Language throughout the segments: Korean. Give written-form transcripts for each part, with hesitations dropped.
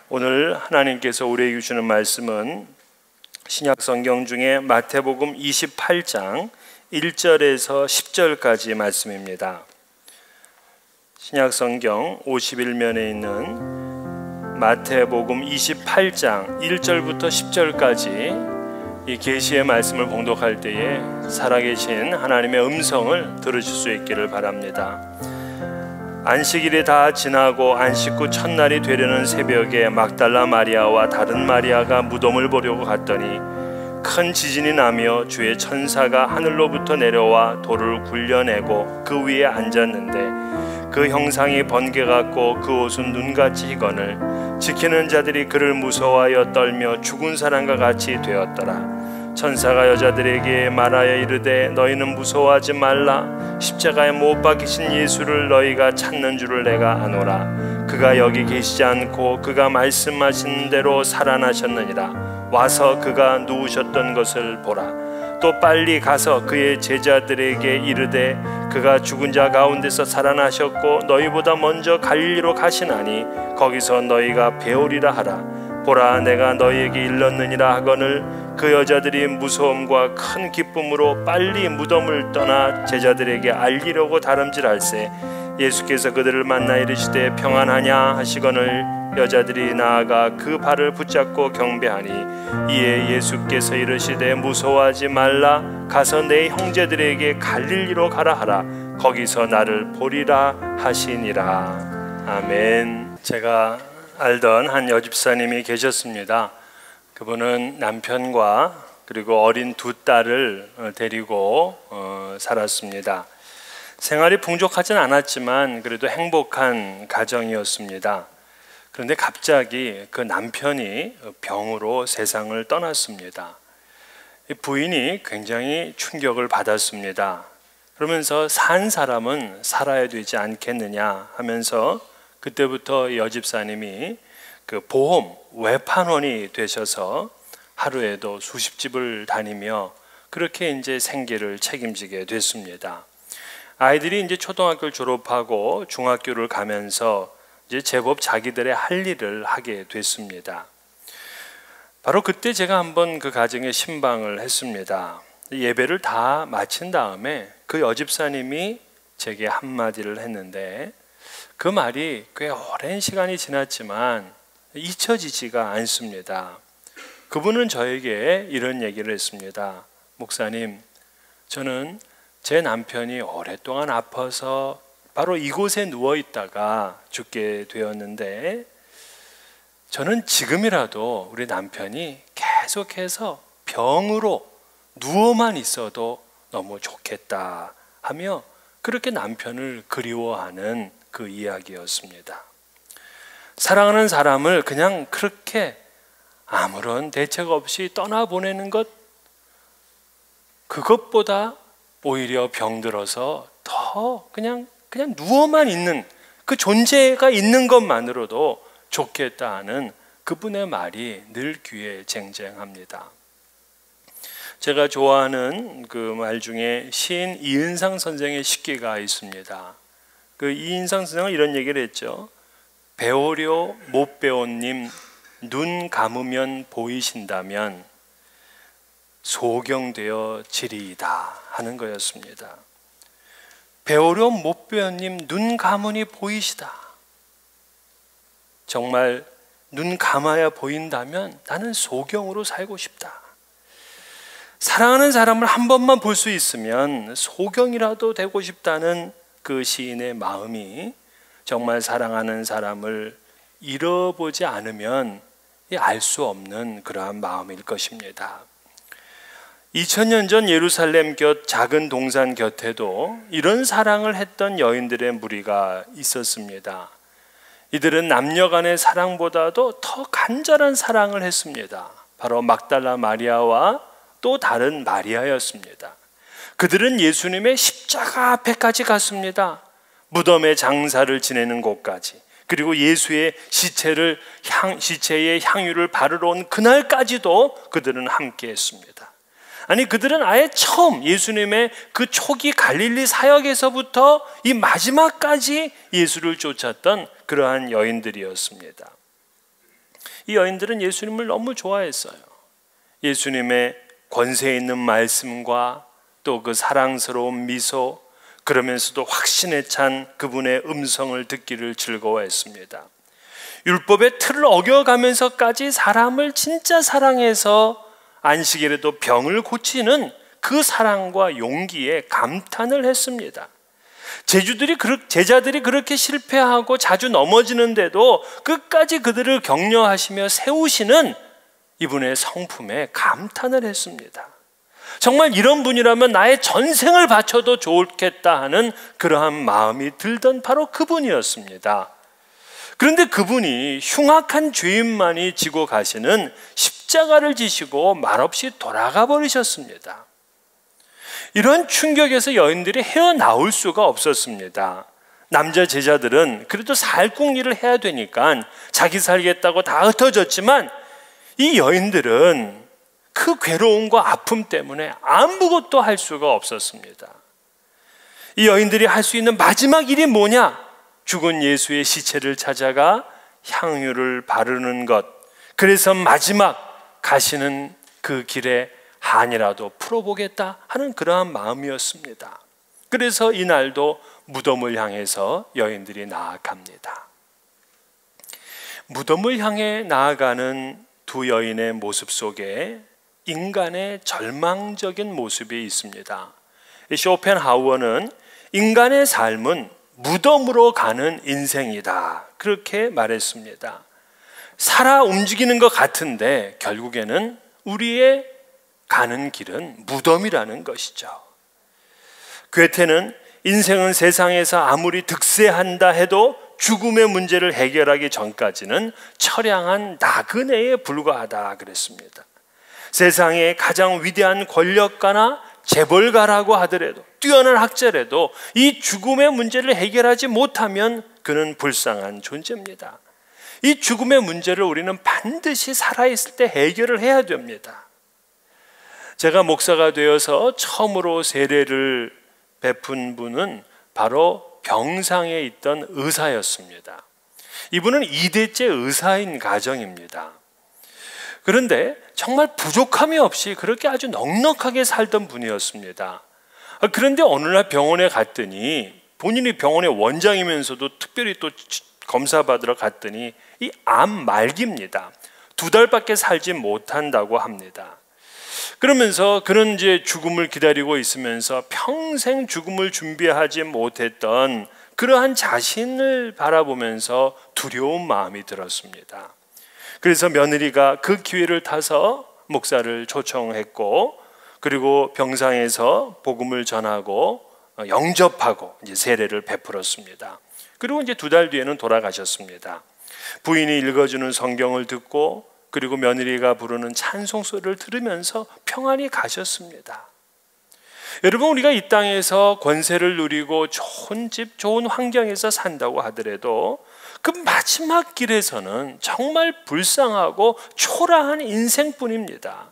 오늘 하나님께서 우리에게 주시는 말씀은 신약 성경 중에 마태복음 28장 1절에서 10절까지 말씀입니다. 신약 성경 51면에 있는 마태복음 28장 1절부터 10절까지 이 계시의 말씀을 봉독할 때에 살아계신 하나님의 음성을 들으실 수 있기를 바랍니다. 안식일이 다 지나고 안식 후 첫날이 되려는 새벽에 막달라 마리아와 다른 마리아가 무덤을 보려고 갔더니 큰 지진이 나며 주의 천사가 하늘로부터 내려와 돌을 굴려내고 그 위에 앉았는데 그 형상이 번개 같고 그 옷은 눈같이 희거늘 지키는 자들이 그를 무서워하여 떨며 죽은 사람과 같이 되었더라. 천사가 여자들에게 말하여 이르되 너희는 무서워하지 말라. 십자가에 못 박히신 예수를 너희가 찾는 줄을 내가 아노라. 그가 여기 계시지 않고 그가 말씀하신 대로 살아나셨느니라. 와서 그가 누우셨던 것을 보라. 또 빨리 가서 그의 제자들에게 이르되 그가 죽은 자 가운데서 살아나셨고 너희보다 먼저 갈릴리로 가시나니 거기서 너희가 배우리라 하라. 보라, 내가 너희에게 일렀느니라 하거늘 그 여자들이 무서움과 큰 기쁨으로 빨리 무덤을 떠나 제자들에게 알리려고 다름질할세 예수께서 그들을 만나 이르시되 평안하냐 하시거늘 여자들이 나아가 그 발을 붙잡고 경배하니 이에 예수께서 이르시되 무서워하지 말라. 가서 내 형제들에게 갈릴리로 가라 하라. 거기서 나를 보리라 하시니라. 아멘. 제가 알던 한 여집사님이 계셨습니다. 그분은 남편과 그리고 어린 두 딸을 데리고 살았습니다. 생활이 풍족하진 않았지만 그래도 행복한 가정이었습니다. 그런데 갑자기 그 남편이 병으로 세상을 떠났습니다. 부인이 굉장히 충격을 받았습니다. 그러면서 산 사람은 살아야 되지 않겠느냐 하면서 그때부터 여집사님이 그 보험 외판원이 되셔서 하루에도 수십 집을 다니며 그렇게 이제 생계를 책임지게 됐습니다. 아이들이 이제 초등학교를 졸업하고 중학교를 가면서 이제 제법 자기들의 할 일을 하게 됐습니다. 바로 그때 제가 한번 그 가정에 신방을 했습니다. 예배를 다 마친 다음에 그 여집사님이 제게 한마디를 했는데 그 말이 꽤 오랜 시간이 지났지만 잊혀지지가 않습니다. 그분은 저에게 이런 얘기를 했습니다. 목사님, 저는 제 남편이 오랫동안 아파서 바로 이곳에 누워있다가 죽게 되었는데 저는 지금이라도 우리 남편이 계속해서 병으로 누워만 있어도 너무 좋겠다 하며 그렇게 남편을 그리워하는 그 이야기였습니다. 사랑하는 사람을 그냥 그렇게 아무런 대책 없이 떠나보내는 것, 그것보다 오히려 병들어서 더 그냥 누워만 있는 그 존재가 있는 것만으로도 좋겠다 하는 그분의 말이 늘 귀에 쟁쟁합니다. 제가 좋아하는 그 말 중에 시인 이은상 선생의 식기가 있습니다. 그 이은상 선생은 이런 얘기를 했죠. 배우려 못 배운님 눈 감으면 보이신다면 소경되어 지리이다 하는 거였습니다. 배우려 못 배운님 눈 감으니 보이시다. 정말 눈 감아야 보인다면 나는 소경으로 살고 싶다. 사랑하는 사람을 한 번만 볼 수 있으면 소경이라도 되고 싶다는 그 시인의 마음이 정말 사랑하는 사람을 잃어보지 않으면 알 수 없는 그러한 마음일 것입니다. 2000년 전 예루살렘 곁 작은 동산 곁에도 이런 사랑을 했던 여인들의 무리가 있었습니다. 이들은 남녀 간의 사랑보다도 더 간절한 사랑을 했습니다. 바로 막달라 마리아와 또 다른 마리아였습니다. 그들은 예수님의 십자가 앞에까지 갔습니다. 무덤의 장사를 지내는 곳까지, 그리고 예수의 시체의 향유를 바르러 온 그날까지도 그들은 함께 했습니다. 아니, 그들은 아예 처음 예수님의 그 초기 갈릴리 사역에서부터 이 마지막까지 예수를 쫓았던 그러한 여인들이었습니다. 이 여인들은 예수님을 너무 좋아했어요. 예수님의 권세 있는 말씀과 또 그 사랑스러운 미소, 그러면서도 확신에 찬 그분의 음성을 듣기를 즐거워했습니다. 율법의 틀을 어겨가면서까지 사람을 진짜 사랑해서 안식일에도 병을 고치는 그 사랑과 용기에 감탄을 했습니다. 제자들이 그렇게 실패하고 자주 넘어지는데도 끝까지 그들을 격려하시며 세우시는 이분의 성품에 감탄을 했습니다. 정말 이런 분이라면 나의 전생을 바쳐도 좋겠다 하는 그러한 마음이 들던 바로 그분이었습니다. 그런데 그분이 흉악한 죄인만이 지고 가시는 십자가를 지시고 말없이 돌아가 버리셨습니다. 이런 충격에서 여인들이 헤어나올 수가 없었습니다. 남자 제자들은 그래도 살궁리를 해야 되니까 자기 살겠다고 다 흩어졌지만 이 여인들은 그 괴로움과 아픔 때문에 아무것도 할 수가 없었습니다. 이 여인들이 할 수 있는 마지막 일이 뭐냐? 죽은 예수의 시체를 찾아가 향유를 바르는 것. 그래서 마지막 가시는 그 길에 한이라도 풀어보겠다 하는 그러한 마음이었습니다. 그래서 이날도 무덤을 향해서 여인들이 나아갑니다. 무덤을 향해 나아가는 두 여인의 모습 속에 인간의 절망적인 모습이 있습니다. 쇼펜하우어는 인간의 삶은 무덤으로 가는 인생이다, 그렇게 말했습니다. 살아 움직이는 것 같은데 결국에는 우리의 가는 길은 무덤이라는 것이죠. 괴테는 인생은 세상에서 아무리 득세한다 해도 죽음의 문제를 해결하기 전까지는 처량한 나그네에 불과하다 그랬습니다. 세상의 가장 위대한 권력가나 재벌가라고 하더라도, 뛰어난 학자라도 이 죽음의 문제를 해결하지 못하면 그는 불쌍한 존재입니다. 이 죽음의 문제를 우리는 반드시 살아있을 때 해결을 해야 됩니다. 제가 목사가 되어서 처음으로 세례를 베푼 분은 바로 병상에 있던 의사였습니다. 이분은 2대째 의사인 가정입니다. 그런데 정말 부족함이 없이 그렇게 아주 넉넉하게 살던 분이었습니다. 그런데 어느 날 병원에 갔더니, 본인이 병원의 원장이면서도 특별히 또 검사받으러 갔더니 이 암 말기입니다. 2달밖에 살지 못한다고 합니다. 그러면서 그는 이제 죽음을 기다리고 있으면서 평생 죽음을 준비하지 못했던 그러한 자신을 바라보면서 두려운 마음이 들었습니다. 그래서 며느리가 그 기회를 타서 목사를 초청했고, 그리고 병상에서 복음을 전하고 영접하고 이제 세례를 베풀었습니다. 그리고 이제 2달 뒤에는 돌아가셨습니다. 부인이 읽어주는 성경을 듣고, 그리고 며느리가 부르는 찬송 소리를 들으면서 평안히 가셨습니다. 여러분, 우리가 이 땅에서 권세를 누리고 좋은 집, 좋은 환경에서 산다고 하더라도 그 마지막 길에서는 정말 불쌍하고 초라한 인생뿐입니다.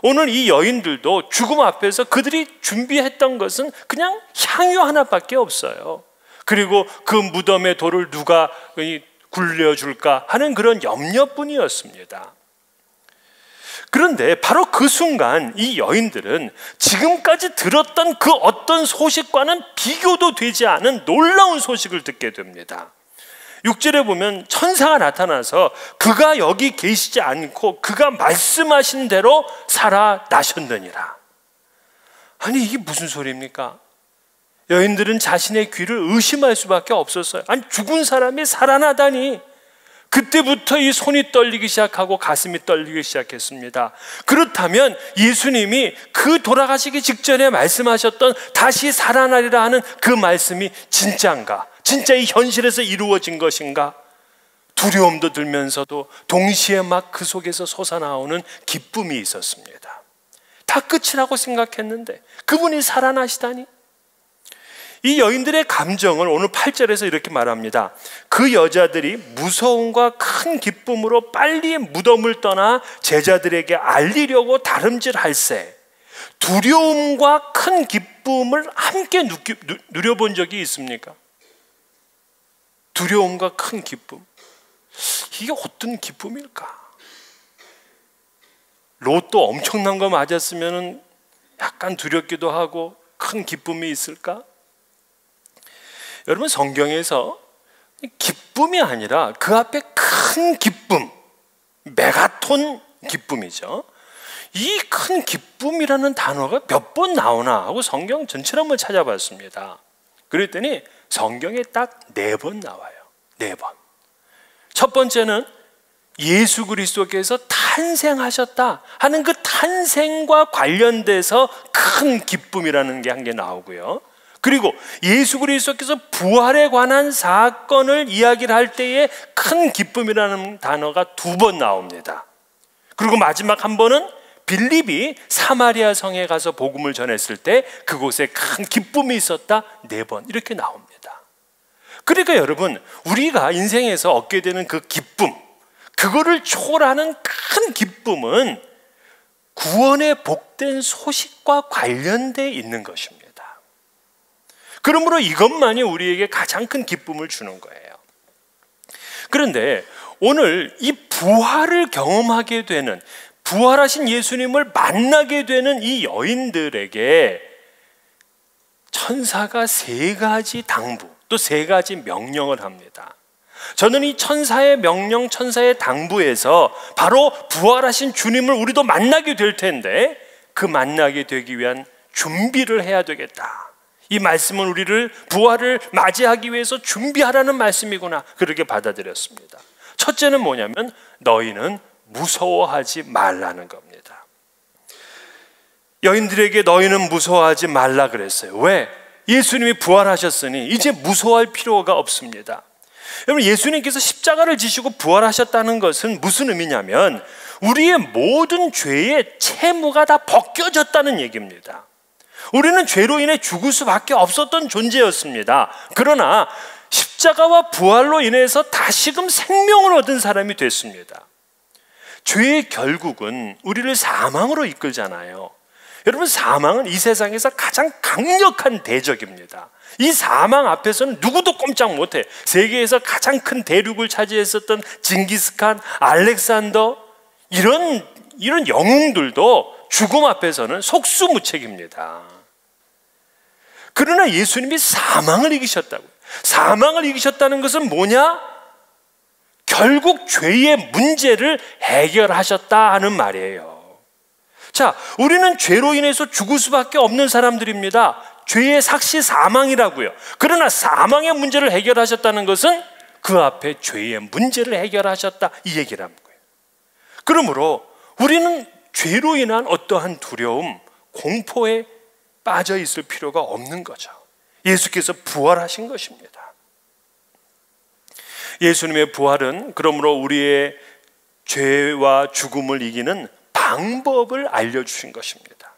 오늘 이 여인들도 죽음 앞에서 그들이 준비했던 것은 그냥 향유 하나밖에 없어요. 그리고 그 무덤의 돌을 누가 굴려줄까 하는 그런 염려뿐이었습니다. 그런데 바로 그 순간 이 여인들은 지금까지 들었던 그 어떤 소식과는 비교도 되지 않은 놀라운 소식을 듣게 됩니다. 6절에 보면 천사가 나타나서 그가 여기 계시지 않고 그가 말씀하신 대로 살아나셨느니라. 아니, 이게 무슨 소리입니까? 여인들은 자신의 귀를 의심할 수밖에 없었어요. 아니, 죽은 사람이 살아나다니. 그때부터 이 손이 떨리기 시작하고 가슴이 떨리기 시작했습니다. 그렇다면 예수님이 그 돌아가시기 직전에 말씀하셨던 다시 살아나리라 하는 그 말씀이 진짜인가? 진짜 이 현실에서 이루어진 것인가? 두려움도 들면서도 동시에 막 그 속에서 솟아나오는 기쁨이 있었습니다. 다 끝이라고 생각했는데 그분이 살아나시다니. 이 여인들의 감정을 오늘 8절에서 이렇게 말합니다. 그 여자들이 무서움과 큰 기쁨으로 빨리 무덤을 떠나 제자들에게 알리려고 다름질할세. 두려움과 큰 기쁨을 함께 누려본 적이 있습니까? 두려움과 큰 기쁨. 이게 어떤 기쁨일까? 로또 엄청난 거 맞았으면 약간 두렵기도 하고 큰 기쁨이 있을까? 여러분, 성경에서 기쁨이 아니라 그 앞에 큰 기쁨, 메가톤 기쁨이죠. 이 큰 기쁨이라는 단어가 몇 번 나오나 하고 성경 전체를 한번 찾아봤습니다. 그랬더니 성경에 딱 4번 나와요. 4번. 첫 번째는 예수 그리스도께서 탄생하셨다 하는 그 탄생과 관련돼서 큰 기쁨이라는 게 한 개 나오고요. 그리고 예수 그리스도께서 부활에 관한 사건을 이야기를 할 때에 큰 기쁨이라는 단어가 2번 나옵니다. 그리고 마지막 한 번은 빌립이 사마리아 성에 가서 복음을 전했을 때 그곳에 큰 기쁨이 있었다, 4번 이렇게 나옵니다. 그러니까 여러분, 우리가 인생에서 얻게 되는 그 기쁨, 그거를 초월하는 큰 기쁨은 구원의 복된 소식과 관련되어 있는 것입니다. 그러므로 이것만이 우리에게 가장 큰 기쁨을 주는 거예요. 그런데 오늘 이 부활을 경험하게 되는, 부활하신 예수님을 만나게 되는 이 여인들에게 천사가 3가지 당부, 또 3가지 명령을 합니다. 저는 이 천사의 명령, 천사의 당부에서 바로 부활하신 주님을 우리도 만나게 될 텐데 그 만나게 되기 위한 준비를 해야 되겠다. 이 말씀은 우리를 부활을 맞이하기 위해서 준비하라는 말씀이구나, 그렇게 받아들였습니다. 첫째는 뭐냐면 너희는 무서워하지 말라는 겁니다. 여인들에게 너희는 무서워하지 말라 그랬어요. 왜? 예수님이 부활하셨으니 이제 무서워할 필요가 없습니다. 여러분, 예수님께서 십자가를 지시고 부활하셨다는 것은 무슨 의미냐면 우리의 모든 죄의 채무가 다 벗겨졌다는 얘기입니다. 우리는 죄로 인해 죽을 수밖에 없었던 존재였습니다. 그러나 십자가와 부활로 인해서 다시금 생명을 얻은 사람이 됐습니다. 죄의 결국은 우리를 사망으로 이끌잖아요. 여러분, 사망은 이 세상에서 가장 강력한 대적입니다. 이 사망 앞에서는 누구도 꼼짝 못해. 세계에서 가장 큰 대륙을 차지했었던 징기스칸, 알렉산더, 이런 영웅들도 죽음 앞에서는 속수무책입니다. 그러나 예수님이 사망을 이기셨다고요. 사망을 이기셨다는 것은 뭐냐? 결국 죄의 문제를 해결하셨다 하는 말이에요. 자, 우리는 죄로 인해서 죽을 수밖에 없는 사람들입니다. 죄의 삭시 사망이라고요. 그러나 사망의 문제를 해결하셨다는 것은 그 앞에 죄의 문제를 해결하셨다, 이 얘기를 하는 거예요. 그러므로 우리는 죄로 인한 어떠한 두려움, 공포에 빠져 있을 필요가 없는 거죠. 예수께서 부활하신 것입니다. 예수님의 부활은 그러므로 우리의 죄와 죽음을 이기는 방법을 알려주신 것입니다.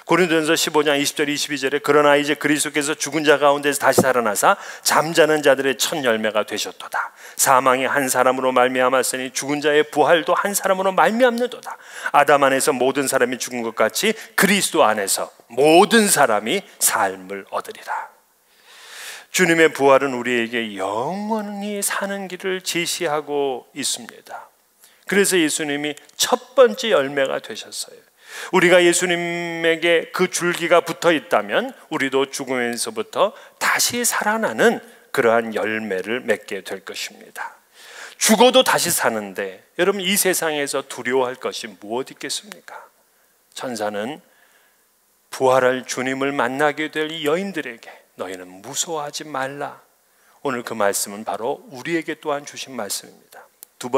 고린도전서 15장 20절 22절에 그러나 이제 그리스도께서 죽은 자 가운데서 다시 살아나사 잠자는 자들의 첫 열매가 되셨도다. 사망이 한 사람으로 말미암았으니 죽은 자의 부활도 한 사람으로 말미암는도다. 아담 안에서 모든 사람이 죽은 것 같이 그리스도 안에서 모든 사람이 삶을 얻으리라. 주님의 부활은 우리에게 영원히 사는 길을 제시하고 있습니다. 그래서 예수님이 첫 번째 열매가 되셨어요. 우리가 예수님에게 그 줄기가 붙어 있다면 우리도 죽음에서부터 다시 살아나는 그러한 열매를 맺게 될 것입니다. 죽어도 다시 사는데 여러분, 이 세상에서 두려워할 것이 무엇 있겠습니까? 천사는 부활할 주님을 만나게 될 이 여인들에게 너희는 무서워하지 말라. 오늘 그 말씀은 바로 우리에게 또한 주신 말씀입니다. 두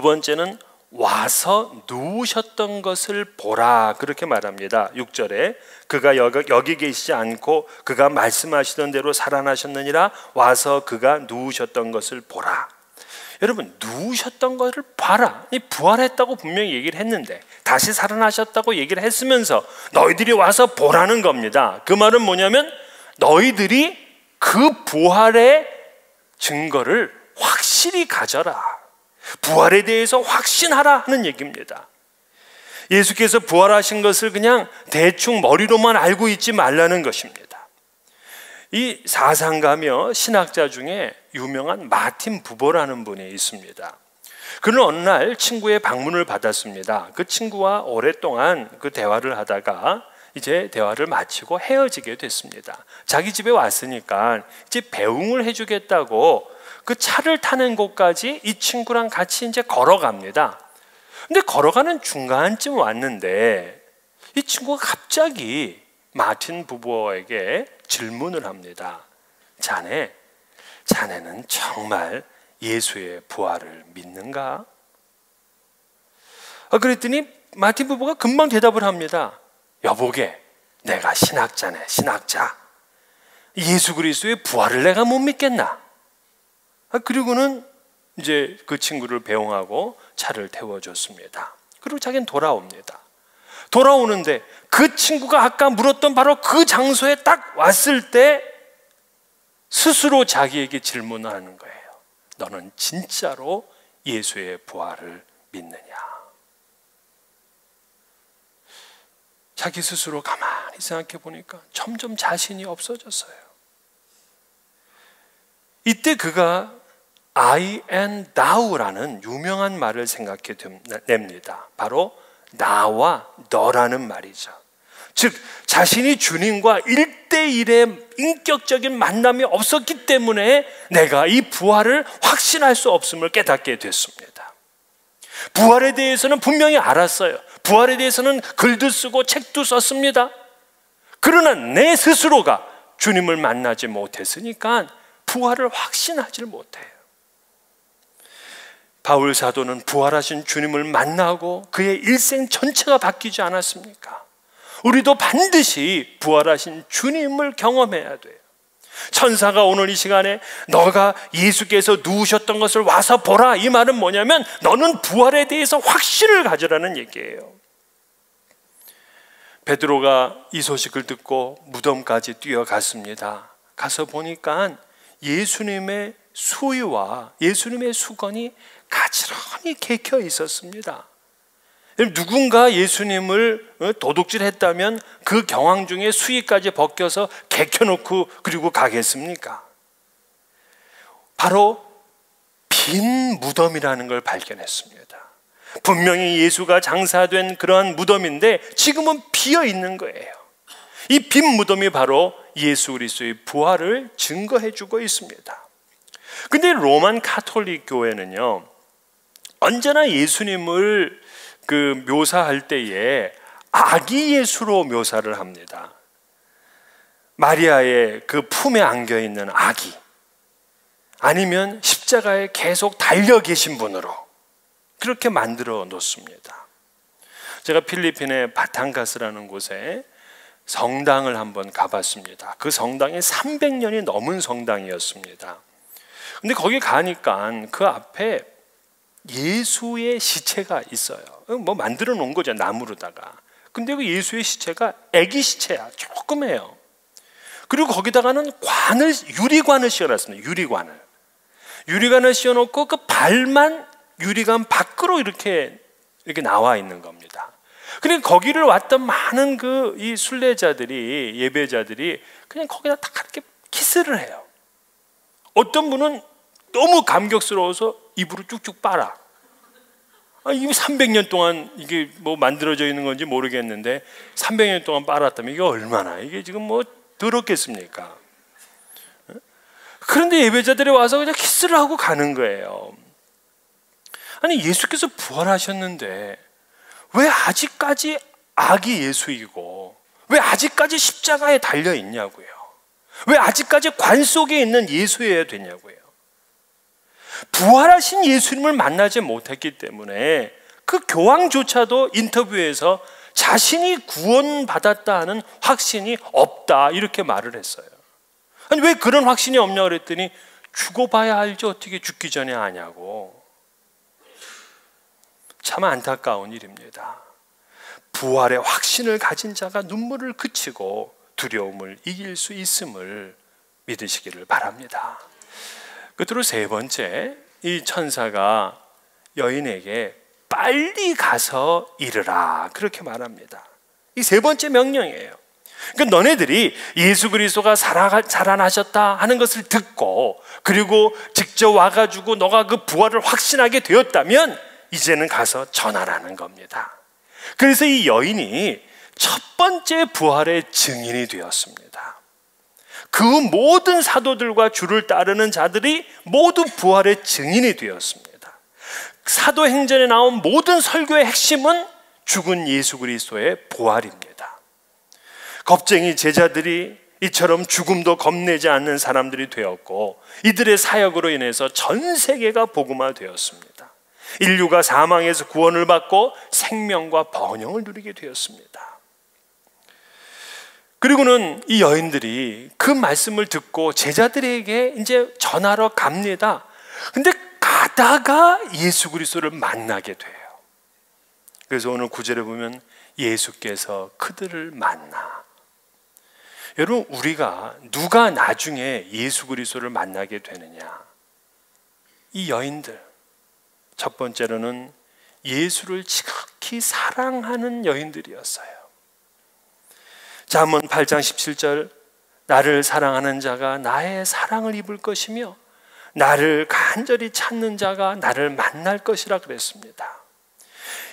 번째는 와서 누우셨던 것을 보라, 그렇게 말합니다. 6절에 그가 여기 계시지 않고 그가 말씀하시던 대로 살아나셨느니라. 와서 그가 누우셨던 것을 보라. 여러분, 누우셨던 것을 봐라. 부활했다고 분명히 얘기를 했는데 다시 살아나셨다고 얘기를 했으면서 너희들이 와서 보라는 겁니다. 그 말은 뭐냐면 너희들이 그 부활의 증거를 확실히 가져라. 부활에 대해서 확신하라 하는 얘기입니다. 예수께서 부활하신 것을 그냥 대충 머리로만 알고 있지 말라는 것입니다. 이 사상가며 신학자 중에 유명한 마틴 부버라는 분이 있습니다. 그는 어느 날 친구의 방문을 받았습니다. 그 친구와 오랫동안 그 대화를 하다가 이제 대화를 마치고 헤어지게 됐습니다. 자기 집에 왔으니까 이제 배웅을 해주겠다고 그 차를 타는 곳까지 이 친구랑 같이 이제 걸어갑니다. 근데 걸어가는 중간쯤 왔는데 이 친구가 갑자기 마틴 부부에게 질문을 합니다. 자네는 정말 예수의 부활을 믿는가? 그랬더니 마틴 부부가 금방 대답을 합니다. 여보게, 내가 신학자네, 신학자. 예수 그리스도의 부활을 내가 못 믿겠나? 그리고는 이제 그 친구를 배웅하고 차를 태워줬습니다. 그리고 자기는 돌아옵니다. 돌아오는데 그 친구가 아까 물었던 바로 그 장소에 딱 왔을 때 스스로 자기에게 질문을 하는 거예요. 너는 진짜로 예수의 부활을 믿느냐? 자기 스스로 가만히 생각해 보니까 점점 자신이 없어졌어요. 이때 그가 I and thou라는 유명한 말을 생각해 냅니다. 바로 나와 너라는 말이죠. 즉 자신이 주님과 1대1의 인격적인 만남이 없었기 때문에 내가 이 부활을 확신할 수 없음을 깨닫게 됐습니다. 부활에 대해서는 분명히 알았어요. 부활에 대해서는 글도 쓰고 책도 썼습니다. 그러나 내 스스로가 주님을 만나지 못했으니까 부활을 확신하지 못해요. 바울 사도는 부활하신 주님을 만나고 그의 일생 전체가 바뀌지 않았습니까? 우리도 반드시 부활하신 주님을 경험해야 돼요. 천사가 오늘 이 시간에 너가 예수께서 누우셨던 것을 와서 보라, 이 말은 뭐냐면 너는 부활에 대해서 확신을 가지라는 얘기예요. 베드로가 이 소식을 듣고 무덤까지 뛰어갔습니다. 가서 보니까 예수님의 수의와 예수님의 수건이 가지런히 개켜 있었습니다. 누군가 예수님을 도둑질했다면 그 경황 중에 수의까지 벗겨서 개켜놓고 그리고 가겠습니까? 바로 빈 무덤이라는 걸 발견했습니다. 분명히 예수가 장사된 그러한 무덤인데 지금은 비어 있는 거예요. 이 빈 무덤이 바로 예수 그리스도의 부활을 증거해주고 있습니다. 근데 로만 가톨릭 교회는요, 언제나 예수님을 묘사할 때에 아기 예수로 묘사를 합니다. 마리아의 그 품에 안겨 있는 아기, 아니면 십자가에 계속 달려 계신 분으로 그렇게 만들어 놓습니다. 제가 필리핀의 바탕가스라는 곳에 성당을 한번 가봤습니다. 그 성당이 300년이 넘은 성당이었습니다. 근데 거기 가니까 그 앞에 예수의 시체가 있어요. 뭐 만들어 놓은 거죠, 나무로다가. 근데 그 예수의 시체가 아기 시체야, 조그매요. 그리고 거기다가는 유리관을 씌워놨습니다. 유리관을 씌워놓고 그 발만 유리관 밖으로 이렇게 나와 있는 겁니다. 그러니까 거기를 왔던 많은 이 순례자들이, 예배자들이 그냥 거기다 딱 이렇게 키스를 해요. 어떤 분은 너무 감격스러워서 입으로 쭉쭉 빨아. 이게 300년 동안 이게 뭐 만들어져 있는 건지 모르겠는데 300년 동안 빨았다면 이게 얼마나, 이게 지금 뭐 더럽겠습니까? 그런데 예배자들이 와서 그냥 키스를 하고 가는 거예요. 아니, 예수께서 부활하셨는데 왜 아직까지 아기 예수이고 왜 아직까지 십자가에 달려 있냐고요. 왜 아직까지 관 속에 있는 예수여야 되냐고요. 부활하신 예수님을 만나지 못했기 때문에 그 교황조차도 인터뷰에서 자신이 구원받았다 하는 확신이 없다, 이렇게 말을 했어요. 아니, 왜 그런 확신이 없냐 그랬더니 죽어봐야 알지 어떻게 죽기 전에 아냐고. 참 안타까운 일입니다. 부활의 확신을 가진 자가 눈물을 그치고 두려움을 이길 수 있음을 믿으시기를 바랍니다. 끝으로 세 번째, 이 천사가 여인에게 빨리 가서 이르라, 그렇게 말합니다. 이 세 번째 명령이에요. 그러니까 너네들이 예수 그리스도가 살아나셨다 하는 것을 듣고 그리고 직접 와가지고 너가 그 부활을 확신하게 되었다면 이제는 가서 전하라는 겁니다. 그래서 이 여인이 첫 번째 부활의 증인이 되었습니다. 그 모든 사도들과 주를 따르는 자들이 모두 부활의 증인이 되었습니다. 사도행전에 나온 모든 설교의 핵심은 죽은 예수 그리스도의 부활입니다. 겁쟁이 제자들이 이처럼 죽음도 겁내지 않는 사람들이 되었고 이들의 사역으로 인해서 전 세계가 복음화되었습니다. 인류가 사망에서 구원을 받고 생명과 번영을 누리게 되었습니다. 그리고는 이 여인들이 그 말씀을 듣고 제자들에게 이제 전하러 갑니다. 근데 가다가 예수 그리스도를 만나게 돼요. 그래서 오늘 9절에 보면 예수께서 그들을 만나. 여러분, 우리가 누가 나중에 예수 그리스도를 만나게 되느냐? 이 여인들. 첫 번째로는 예수를 지극히 사랑하는 여인들이었어요. 잠언 8장 17절, 나를 사랑하는 자가 나의 사랑을 입을 것이며 나를 간절히 찾는 자가 나를 만날 것이라 그랬습니다.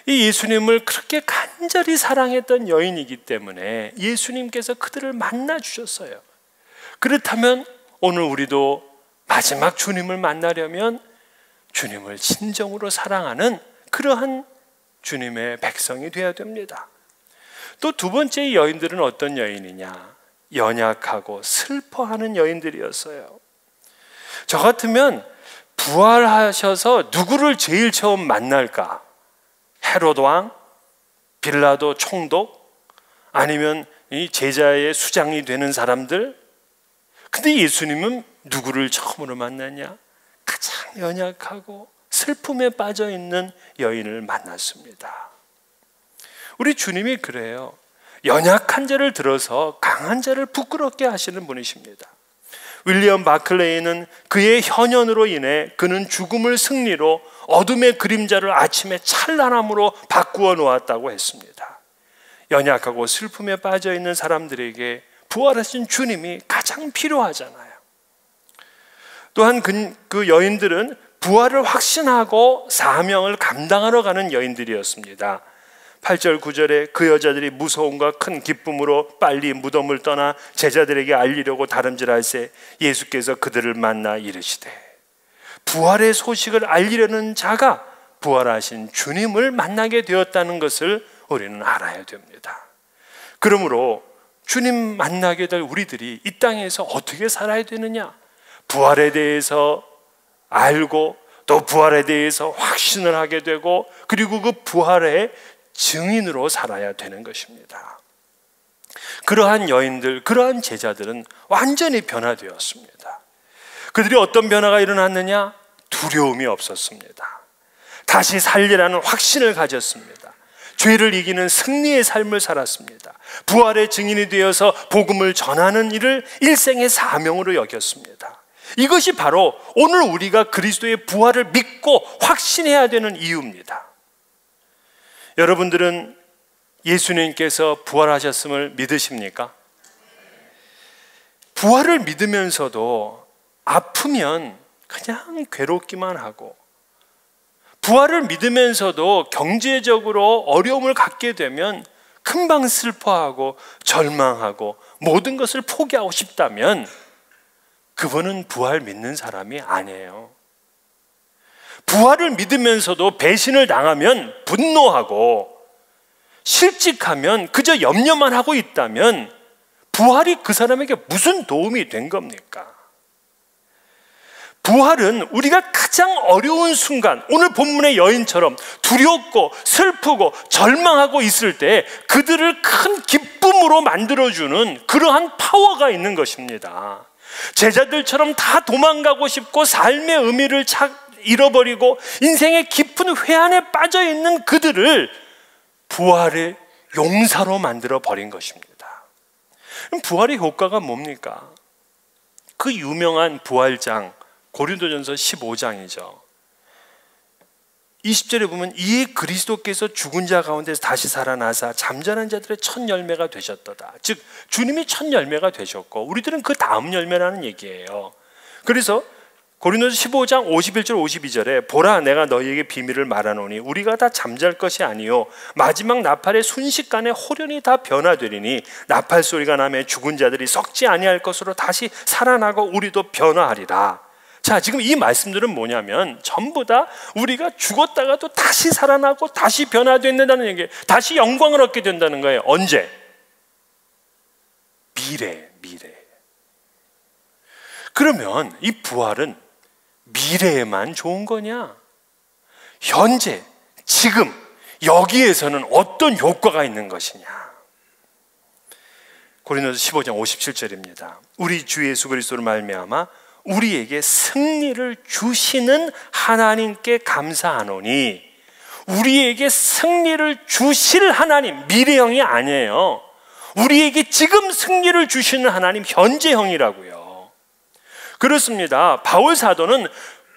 이 예수님을 그렇게 간절히 사랑했던 여인이기 때문에 예수님께서 그들을 만나 주셨어요. 그렇다면 오늘 우리도 마지막 주님을 만나려면 주님을 진정으로 사랑하는 그러한 주님의 백성이 되어야 됩니다. 또 두 번째 여인들은 어떤 여인이냐? 연약하고 슬퍼하는 여인들이었어요. 저 같으면 부활하셔서 누구를 제일 처음 만날까? 헤롯 왕, 빌라도 총독, 아니면 이 제자의 수장이 되는 사람들. 근데 예수님은 누구를 처음으로 만났냐? 가장 연약하고 슬픔에 빠져 있는 여인을 만났습니다. 우리 주님이 그래요. 연약한 자를 들어서 강한 자를 부끄럽게 하시는 분이십니다. 윌리엄 바클레이는 그의 현현으로 인해 그는 죽음을 승리로 어둠의 그림자를 아침의 찬란함으로 바꾸어 놓았다고 했습니다. 연약하고 슬픔에 빠져 있는 사람들에게 부활하신 주님이 가장 필요하잖아요. 또한 그 여인들은 부활을 확신하고 사명을 감당하러 가는 여인들이었습니다. 8절 9절에 그 여자들이 무서움과 큰 기쁨으로 빨리 무덤을 떠나 제자들에게 알리려고 다름질할새 예수께서 그들을 만나 이르시되, 부활의 소식을 알리려는 자가 부활하신 주님을 만나게 되었다는 것을 우리는 알아야 됩니다. 그러므로 주님 만나게 될 우리들이 이 땅에서 어떻게 살아야 되느냐? 부활에 대해서 알고 또 부활에 대해서 확신을 하게 되고 그리고 그 부활의 증인으로 살아야 되는 것입니다. 그러한 여인들, 그러한 제자들은 완전히 변화되었습니다. 그들이 어떤 변화가 일어났느냐? 두려움이 없었습니다. 다시 살리라는 확신을 가졌습니다. 죄를 이기는 승리의 삶을 살았습니다. 부활의 증인이 되어서 복음을 전하는 일을 일생의 사명으로 여겼습니다. 이것이 바로 오늘 우리가 그리스도의 부활을 믿고 확신해야 되는 이유입니다. 여러분들은 예수님께서 부활하셨음을 믿으십니까? 부활을 믿으면서도 아프면 그냥 괴롭기만 하고, 부활을 믿으면서도 경제적으로 어려움을 갖게 되면 금방 슬퍼하고 절망하고 모든 것을 포기하고 싶다면 그분은 부활 믿는 사람이 아니에요. 부활을 믿으면서도 배신을 당하면 분노하고 실직하면 그저 염려만 하고 있다면 부활이 그 사람에게 무슨 도움이 된 겁니까? 부활은 우리가 가장 어려운 순간, 오늘 본문의 여인처럼 두렵고 슬프고 절망하고 있을 때 그들을 큰 기쁨으로 만들어주는 그러한 파워가 있는 것입니다. 제자들처럼 다 도망가고 싶고 삶의 의미를 잃어버리고 인생의 깊은 회한에 빠져 있는 그들을 부활의 용사로 만들어 버린 것입니다. 그럼 부활의 효과가 뭡니까? 그 유명한 부활장 고린도전서 15장이죠. 20절에 보면 이에 그리스도께서 죽은 자 가운데서 다시 살아나사 잠자는 자들의 첫 열매가 되셨도다. 즉 주님이 첫 열매가 되셨고 우리들은 그 다음 열매라는 얘기예요. 그래서 고린도서 15장 51절 52절에 보라 내가 너희에게 비밀을 말하노니 우리가 다 잠잘 것이 아니요 마지막 나팔의 순식간에 호련히 다 변화되리니 나팔 소리가 나매 죽은 자들이 썩지 아니할 것으로 다시 살아나고 우리도 변화하리라. 자, 지금 이 말씀들은 뭐냐면 전부 다 우리가 죽었다가도 다시 살아나고 다시 변화된다는 얘기예요. 다시 영광을 얻게 된다는 거예요. 언제? 미래. 그러면 이 부활은 미래에만 좋은 거냐? 현재, 지금 여기에서는 어떤 효과가 있는 것이냐? 고린도서 15장 57절입니다. 우리 주 예수 그리스도로 말미암아 우리에게 승리를 주시는 하나님께 감사하노니, 우리에게 승리를 주실 하나님, 미래형이 아니에요. 우리에게 지금 승리를 주시는 하나님, 현재형이라고요. 그렇습니다. 바울 사도는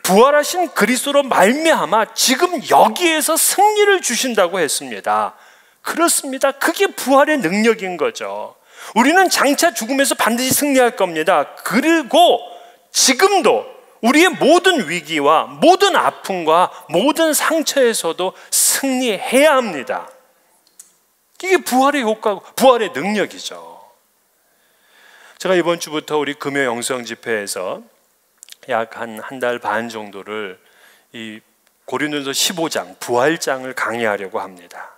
부활하신 그리스도로 말미암아 지금 여기에서 승리를 주신다고 했습니다. 그렇습니다. 그게 부활의 능력인 거죠. 우리는 장차 죽음에서 반드시 승리할 겁니다. 그리고 지금도 우리의 모든 위기와 모든 아픔과 모든 상처에서도 승리해야 합니다. 이게 부활의 효과고 부활의 능력이죠. 제가 이번 주부터 우리 금요 영성 집회에서 약 한 달 반 정도를 이 고린도서 15장 부활장을 강의하려고 합니다.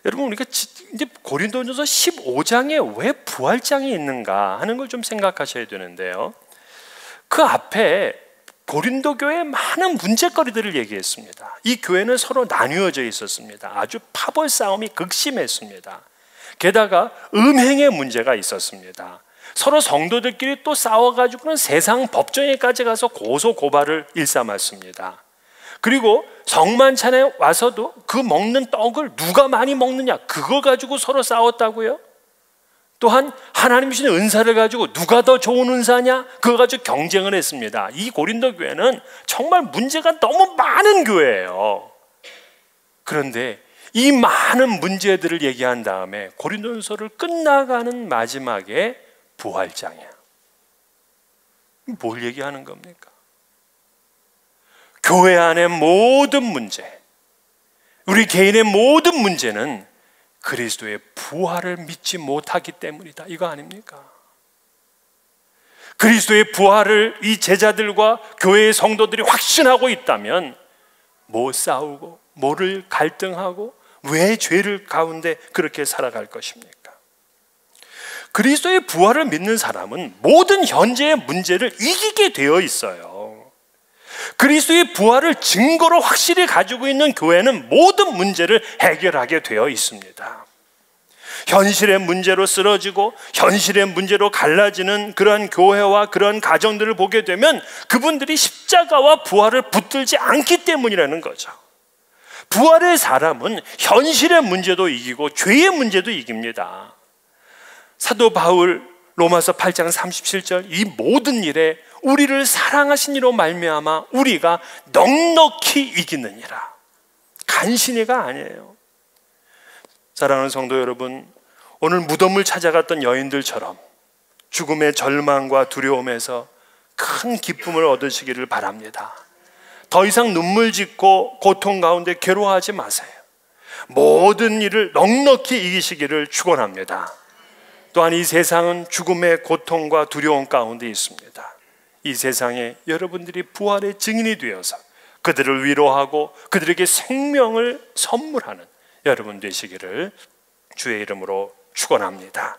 여러분, 우리가 이제 고린도전서 15장에 왜 부활장이 있는가 하는 걸 좀 생각하셔야 되는데요. 그 앞에 고린도 교회의 많은 문제거리들을 얘기했습니다. 이 교회는 서로 나뉘어져 있었습니다. 아주 파벌 싸움이 극심했습니다. 게다가 음행의 문제가 있었습니다. 서로 성도들끼리 또 싸워가지고는 세상 법정에까지 가서 고소 고발을 일삼았습니다. 그리고 성만찬에 와서도 그 먹는 떡을 누가 많이 먹느냐, 그거 가지고 서로 싸웠다고요. 또한 하나님 주신 은사를 가지고 누가 더 좋은 은사냐, 그거 가지고 경쟁을 했습니다. 이 고린도 교회는 정말 문제가 너무 많은 교회예요. 그런데 이 많은 문제들을 얘기한 다음에 고린도전서를 끝나가는 마지막에 부활장이야. 뭘 얘기하는 겁니까? 교회 안의 모든 문제, 우리 개인의 모든 문제는 그리스도의 부활을 믿지 못하기 때문이다, 이거 아닙니까? 그리스도의 부활을 이 제자들과 교회의 성도들이 확신하고 있다면 뭐 싸우고 뭐를 갈등하고 왜 죄를 가운데 그렇게 살아갈 것입니까? 그리스도의 부활을 믿는 사람은 모든 현재의 문제를 이기게 되어 있어요. 그리스도의 부활을 증거로 확실히 가지고 있는 교회는 모든 문제를 해결하게 되어 있습니다. 현실의 문제로 쓰러지고 현실의 문제로 갈라지는 그러한 교회와 그러한 가정들을 보게 되면 그분들이 십자가와 부활을 붙들지 않기 때문이라는 거죠. 부활의 사람은 현실의 문제도 이기고 죄의 문제도 이깁니다. 사도 바울 로마서 8장 37절, 이 모든 일에 우리를 사랑하신 이로 말미암아 우리가 넉넉히 이기느니라. 간신히가 아니에요. 사랑하는 성도 여러분, 오늘 무덤을 찾아갔던 여인들처럼 죽음의 절망과 두려움에서 큰 기쁨을 얻으시기를 바랍니다. 더 이상 눈물 짓고 고통 가운데 괴로워하지 마세요. 모든 일을 넉넉히 이기시기를 축원합니다. 또한 이 세상은 죽음의 고통과 두려움 가운데 있습니다. 이 세상에 여러분들이 부활의 증인이 되어서 그들을 위로하고 그들에게 생명을 선물하는 여러분 되시기를 주의 이름으로 축원합니다.